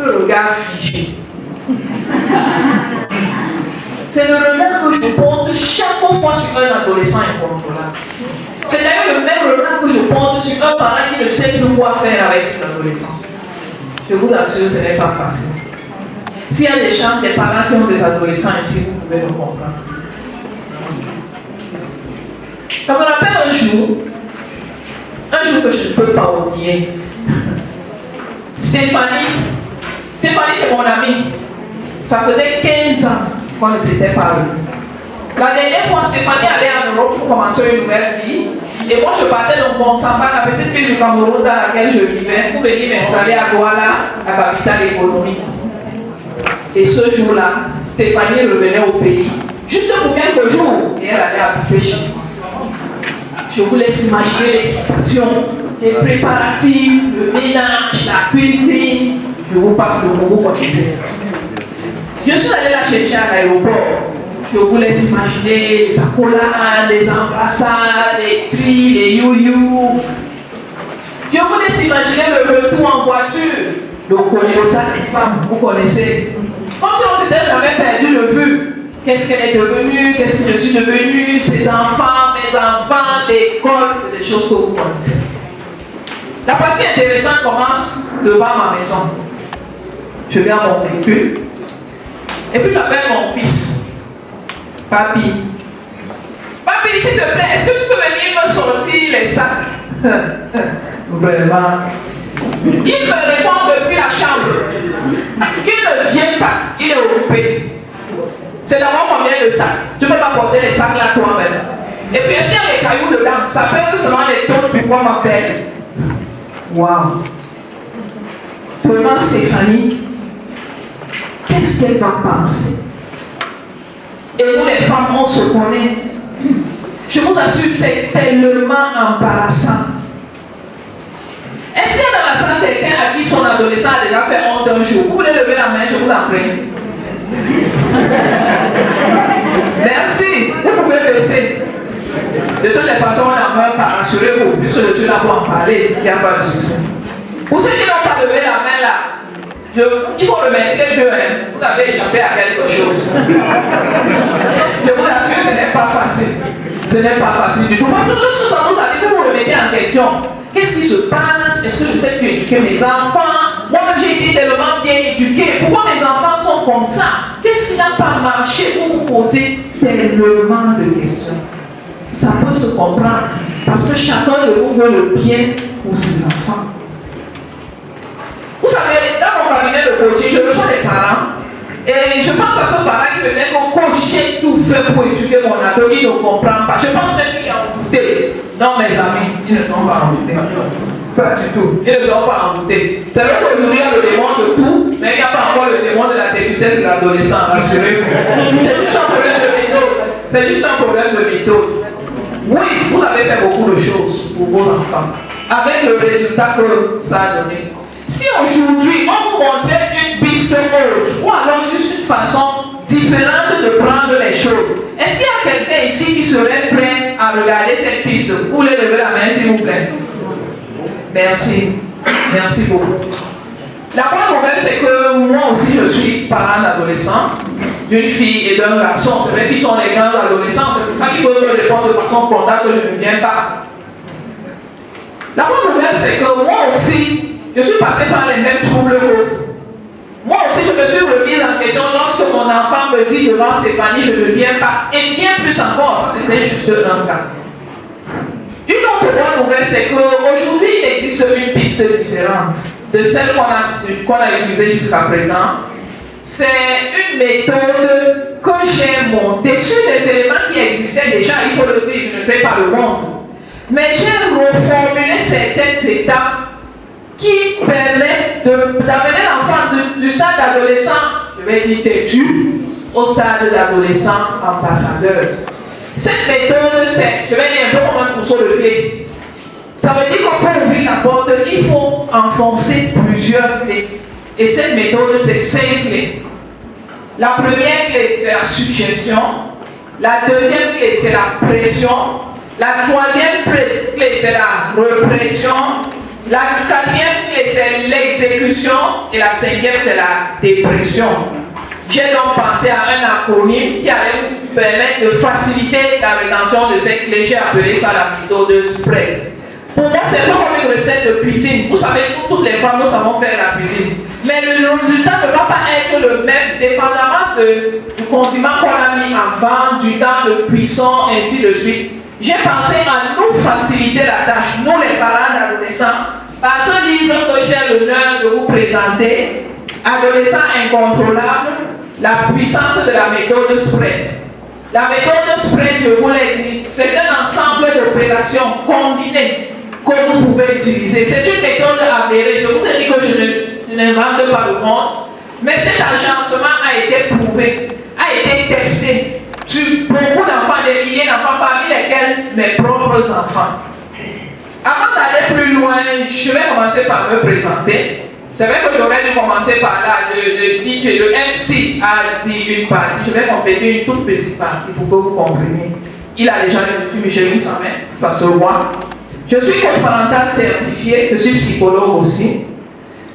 le regard figé. C'est le regard que je porte chaque fois sur un adolescent incontrôlable. C'est d'ailleurs le même regard que je porte sur un parent qui ne sait plus quoi faire avec cet adolescent. Je vous assure, ce n'est pas facile. S'il y a des gens, des parents qui ont des adolescents ici, vous pouvez me comprendre. Ça me rappelle un jour que je ne peux pas oublier. Stéphanie, c'est mon amie. Ça faisait 15 ans qu'on ne s'était pas vu. La dernière fois, Stéphanie allait en Europe pour commencer une nouvelle vie. Et moi, je partais donc mon Samba, la petite ville du Cameroun dans laquelle je vivais, pour venir m'installer à Douala, la capitale économique. Et ce jour-là, Stéphanie revenait au pays, juste pour quelques jours, et elle allait habiter chez moi. Je vous laisse imaginer l'excitation, les préparatifs, le ménage, la cuisine. Je vous passe le mot, vous connaissez. Je suis allée la chercher à l'aéroport. Je vous laisse imaginer les accolades, les embrassades, les cris, les you-you. Je vous laisse imaginer le retour en voiture. Le Congo-ça des femmes, vous connaissez. Comme si on s'était jamais perdu le vue. Qu'est-ce qu'elle est devenue? Qu'est-ce que je suis devenue? Ses enfants, mes enfants, l'école, c'est des choses que vous connaissez. La partie intéressante commence devant ma maison. Je viens à mon véhicule. Et puis j'appelle mon fils. Papi, s'il te plaît, est-ce que tu peux venir me sortir les sacs? Vraiment. Il me répond depuis la chambre qu'il ne vient pas, il est occupé. C'est d'abord combien de sacs? Tu ne peux pas porter les sacs là toi-même. Et puis s'il y a les cailloux dedans, ça fait seulement les taux puis quoi m'appelle. Waouh! Vraiment, Stéphanie, qu'est-ce qu'elle va penser? Et nous les femmes, on se connaît. Je vous assure, c'est tellement embarrassant. Est-ce qu'il y a dans la salle quelqu'un à qui son adolescent a déjà fait honte un jour? Vous voulez lever la main, je vous en prie. Merci, vous pouvez baisser. De toutes les façons, on n'en meurt pas, rassurez-vous, puisque le Dieu là pour en parler, il n'y a pas de succès. Pour ceux qui n'ont pas levé la main là, il faut remercier Dieu, hein. Vous avez échappé à quelque chose. Je vous assure, ce n'est pas facile. Ce n'est pas facile du tout. Parce que lorsque ça vous arrive, vous vous remettez en question. Qu'est-ce qui se passe? Est-ce que je sais plus éduquer mes enfants? Moi-même, j'ai été tellement bien éduqué. Pourquoi mes enfants sont comme ça? Qu'est-ce qui n'a pas marché? Vous vous posez tellement de questions. Ça peut se comprendre. Parce que chacun de vous veut le bien pour ses enfants. Vous savez, dans mon cabinet de coaching, je reçois des parents. Et je pense à ce parent qui me dit que coach, j'ai tout fait pour éduquer mon ado, il ne comprend pas. Je pense qu'il est envoûté. Non, mes amis, ils ne sont pas envoûtés. Pas du tout. Ils ne sont pas envoûtés. C'est vrai qu'aujourd'hui, il y a le démon de tout, mais il n'y a pas encore le démon de la têtutesse de l'adolescent, rassurez-vous. C'est juste un problème de méthode. C'est juste un problème de méthode. Oui, vous avez fait beaucoup de choses pour vos enfants, avec le résultat que ça a donné. Si aujourd'hui on vous montrait une piste autre, ou alors juste une façon différente de prendre les choses, est-ce qu'il y a quelqu'un ici qui serait prêt à regarder cette piste? Vous voulez lever la main s'il vous plaît? Merci. Merci beaucoup. La bonne nouvelle, c'est que moi aussi je suis parent d'adolescent, d'une fille et d'un garçon. C'est vrai qu'ils sont les grands adolescents, c'est pour ça qu'ils peuvent me répondre de façon frontale que je ne viens pas. La bonne nouvelle, c'est que moi aussi, je suis passé par les mêmes troubles que vous. Moi aussi, je me suis remise en question lorsque mon enfant me dit devant Stéphanie, je ne viens pas. Et bien plus encore, c'était juste un cas. Une autre bonne nouvelle, c'est qu'aujourd'hui, il existe une piste différente de celle qu'on a utilisée jusqu'à présent. C'est une méthode que j'ai montée sur des éléments qui existaient déjà, il faut le dire, je ne fais pas le monde. Mais j'ai reformulé certaines étapes qui permettent d'amener l'enfant du stade d'adolescent, je vais dire têtu, au stade d'adolescent ambassadeur. Cette méthode, c'est, je vais dire un peu comme un trousseau de clés. Ça veut dire que pour ouvrir la porte, il faut enfoncer plusieurs clés. Et cette méthode, c'est 5 clés. La première clé, c'est la suggestion. La deuxième clé, c'est la pression. La troisième clé, c'est la répression. La quatrième clé, c'est l'exécution. Et la cinquième, c'est la dépression. J'ai donc pensé à un acronyme qui allait vous permettre de faciliter la rétention de cette clé. J'ai appelé ça la méthode SPREAD. Pour moi, c'est pas comme une recette de cuisine. Vous savez, toutes les femmes, nous savons faire la cuisine. Mais le résultat ne va pas être le même, dépendamment du condiment qu'on a mis avant, du temps de cuisson, ainsi de suite. J'ai pensé à nous faciliter la tâche, nous les parents d'adolescents, par ce livre que j'ai l'honneur de vous présenter, Adolescents incontrôlables, la puissance de la méthode SPREAD. La méthode SPREAD, je vous l'ai dit, c'est un ensemble d'opérations combinées que vous pouvez utiliser. C'est une méthode avérée. Je vous ai dit que je n'invente pas le monde, mais cet agencement a été prouvé, a été testé sur beaucoup d'enfants, des milliers d'enfants, parmi lesquels mes propres enfants. Avant d'aller plus loin, je vais commencer par me présenter. C'est vrai que j'aurais dû commencer par là, le DJ, le MC a dit une partie. Je vais compléter une toute petite partie pour que vous compreniez. Il a déjà reçu Micheline Samet, ça se voit. Je suis coach parental certifié, je suis psychologue aussi.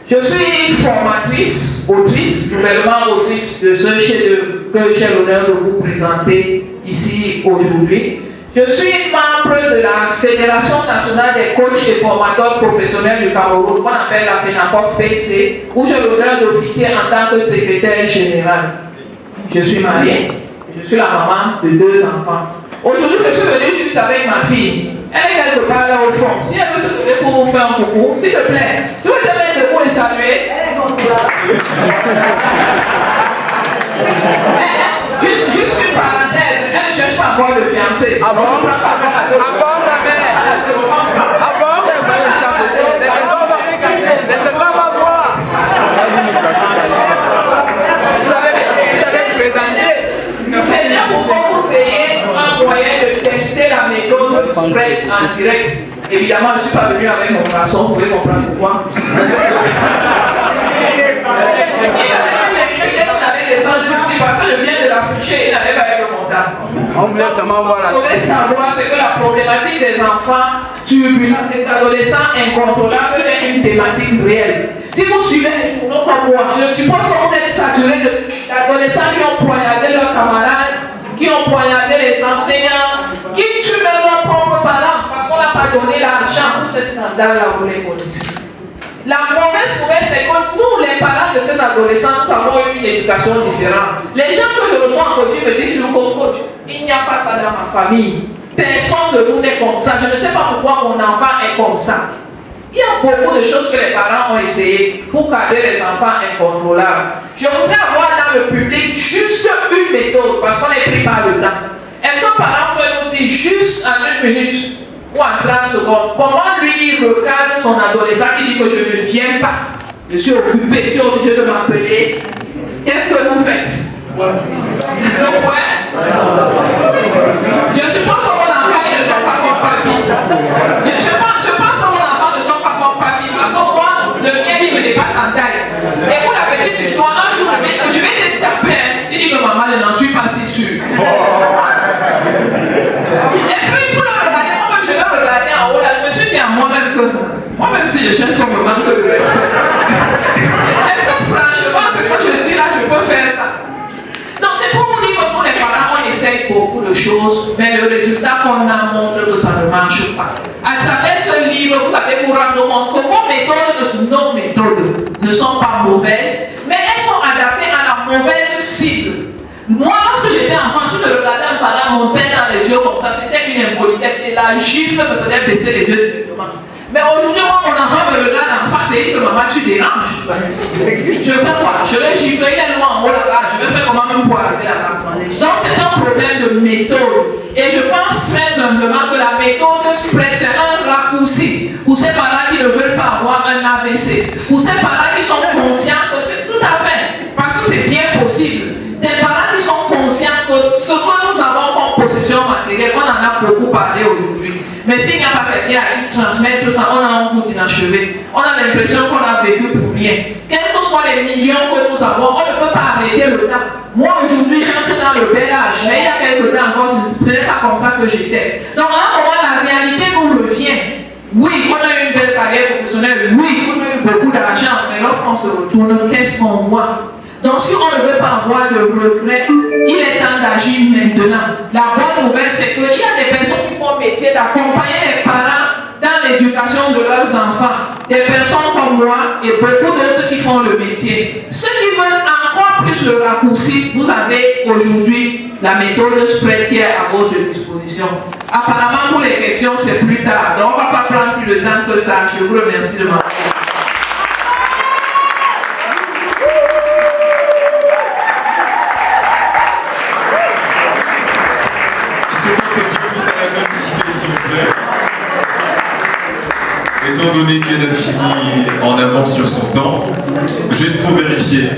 Je suis formatrice, autrice, nouvellement autrice de ce chef-d'œuvre que j'ai l'honneur de vous présenter ici aujourd'hui. Je suis membre de la Fédération nationale des coachs et formateurs professionnels du Cameroun, qu'on appelle la FENACOF PC, où j'ai l'honneur d'officier en tant que secrétaire général. Je suis mariée, je suis la maman de 2 enfants. Aujourd'hui, je suis venue juste avec ma fille. Elle est quelque part là au fond. Si elle veut se lever pour vous faire un coucou, s'il te plaît, tu veux te mettre debout et saluer. Juste une parenthèse, elle ne cherche pas encore de fiancé. Ah bon? Je ne prends pas encore la mère. Ah bon? C'est ce qu'on va voir. Vous avez présenté. C'est bien pour vous ayez un moyen de tester la méthode SPREAD en direct. Évidemment, je ne suis pas venu avec mon garçon, vous pouvez comprendre pourquoi. Parce que je viens de l'afficher, il n'avait pas été comptable. On voulait seulement voir la. Vous pouvez savoir, c'est que la problématique des enfants turbulents, des adolescents incontrôlables est une thématique réelle. Si vous suivez les journaux comme moi, je suppose que vous êtes saturé d'adolescents qui ont poignardé leurs camarades, qui ont poignardé les enseignants, qui tuent leurs propres parents parce qu'on n'a pas donné l'argent. Tous ces scandales-là, vous les connaissez. La mauvaise nouvelle, c'est que nous, les parents de ces adolescents, nous avons eu une éducation différente. Les gens que je reçois en coaching me disent, coach, il n'y a pas ça dans ma famille. Personne de nous n'est comme ça. Je ne sais pas pourquoi mon enfant est comme ça. Il y a beaucoup de choses que les parents ont essayé pour cadrer les enfants incontrôlables. Je voudrais avoir dans le public juste une méthode, parce qu'on est pris par le temps. Est-ce qu'un parent peut nous dire juste en 1 minute ou en 30 secondes, comment lui il recadre son adolescent qui dit que je ne viens pas, je suis occupé, tu es obligé de m'appeler. Qu'est-ce que vous faites? Le frère? Je suppose que mon enfant ne sont pas comme papy. Je pense que mon enfant ne sont pas comme papy, parce que moi, le mien il me dépasse en taille. Et pour la petite histoire, un jour je vais te taper, il dit que maman, je n'en suis pas si sûre. Et puis pour le regarder, je vais regarder en haut là, je me suis dit à moi-même que moi-même si je cherche comme un manque de respect. Est-ce que franchement ce que je dis là, je peux faire ça? Non, c'est pour vous dire que nous les parents, on essaye beaucoup de choses, mais le résultat qu'on a montre que ça ne marche pas. À travers ce livre, vous allez vous rendre compte que nos méthodes ne sont pas mauvaises, mais elles sont adaptées à la mauvaise cible. Moi, lorsque j'étais enfant, si je regardais un parent, mon père dans les yeux comme ça, c'était une impolitesse. Et la gifle me faisait baisser les yeux directement. Mais aujourd'hui, moi, mon enfant me regarde en face et dit que maman, tu déranges. Je fais quoi? Je vais gifler, il est loin en haut là-bas. Je vais faire comment même pour arriver là-bas. Donc, c'est un problème de méthode. Et je pense très humblement que la méthode SPREAD, c'est un raccourci pour ces parents qui ne veulent pas avoir un AVC. Pour ces parents qui sont conscients que c'est tout à fait, parce que c'est bien possible. Des parents qui sont conscients que ce que nous avons comme possession matérielle, on en a beaucoup parlé aujourd'hui. Mais s'il n'y a pas quelqu'un à qui transmettre ça, on a un goût inachevé. On a l'impression qu'on a vécu pour rien. Quels que soient les millions que nous avons, on ne peut pas arrêter le temps. Moi aujourd'hui, j'entre dans le bel âge, mais il y a quelques temps encore, ce n'est pas comme ça que j'étais. Donc à un moment, la réalité nous revient. Oui, on a eu une belle carrière professionnelle on se retourne, qu'est-ce qu'on voit? Donc si on ne veut pas avoir de regret, il est temps d'agir maintenant. La bonne nouvelle, c'est qu'il y a des personnes qui font le métier d'accompagner les parents dans l'éducation de leurs enfants. Des personnes comme moi et beaucoup d'autres qui font le métier. Ceux qui veulent encore plus le raccourci, vous avez aujourd'hui la méthode Spread qui est à votre disposition. Apparemment, pour les questions, c'est plus tard. Donc, on ne va pas prendre plus de temps que ça. Je vous remercie de m'avoir. Étant donné qu'elle a fini en avance sur son temps, juste pour vérifier.